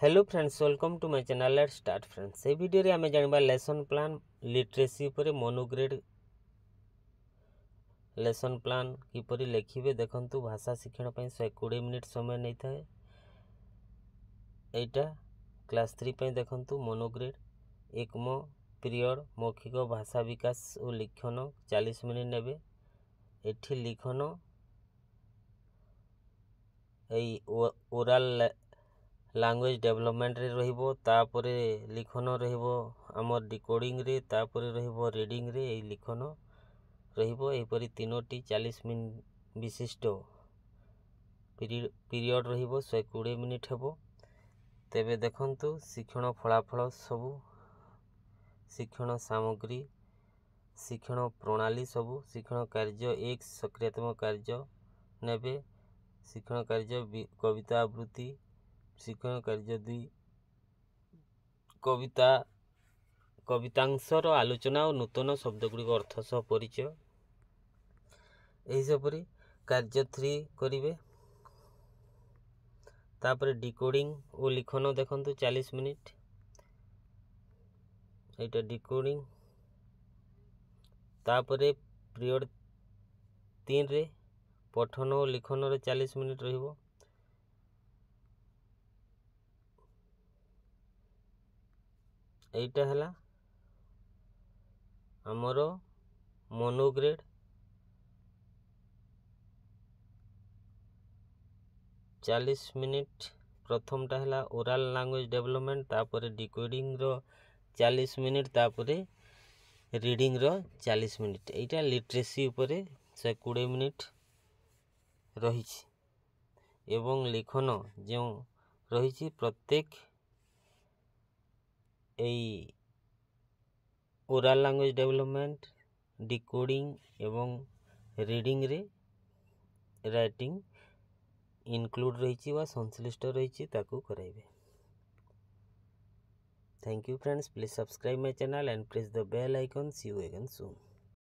Hello friends, welcome to my channel. Let's start friends. ए video रे आमे जानबा लेसन प्लान लिटरेसी पर मोनोग्रेड लेसन प्लान किपरि लेखिबे। देखंतु भाषा शिक्षण पय 120 मिनिट समय नै थाए। एटा क्लास 3 पय देखंतु मोनोग्रेड एकमो पीरियड मौखिक भाषा विकास और लिखन 40 मिनिट नेबे। एठी लिखन ओरल लैंग्वेज डेवलपमेंट रे रहिबो, तापरे लिखन रहिबो आमर डिकोडिंग रे, तापरे रहिबो रीडिंग रे। ए लिखन रहिबो एपरि तीनोटी 40 मिनिट विशिष्ट पीरियड रहिबो। 120 मिनिट हेबो। तेबे देखंतु शिक्षण फलाफल सबु, शिक्षण सामग्री, शिक्षण प्रणाली सबु, शिक्षण कार्य 1 सक्रियात्मक कार्य नेबे, शिक्षण कार्य कविता आवृत्ति, शिक्षण कार्य 2 कवितांशर आलोचना और नूतन शब्दगुड़िक अर्थ सह परिचय। एहिसपरि कार्य 3 करिवे। तापरे डिकोडिंग और लिखन देखंतु 40 मिनिट। एटा डिकोडिंग। तापरे पीरियड 3 रे पठन और लिखन रे 40 मिनिट रहिबो। एटा हला हमरो मोनोग्रेड 40 मिनिट। प्रथम टा हला ओरल लैंग्वेज डेवलपमेंट, तापरे डिकोडिंग रो 40 मिनिट, तापरे रीडिंग रो 40 मिनिट। एटा लिटरेसी उपरे 120 मिनिट रही एवं लिखन जो रही प्रत्येक एई ओरल लैंग्वेज डेवलपमेंट, डिकोडिंग एवं रीडिंग रे राइटिंग इनक्लूड रही वा संश्लिष्ट रही ताकू कराइबे। Thank you friends, please subscribe my channel and press the bell icon. See you again soon.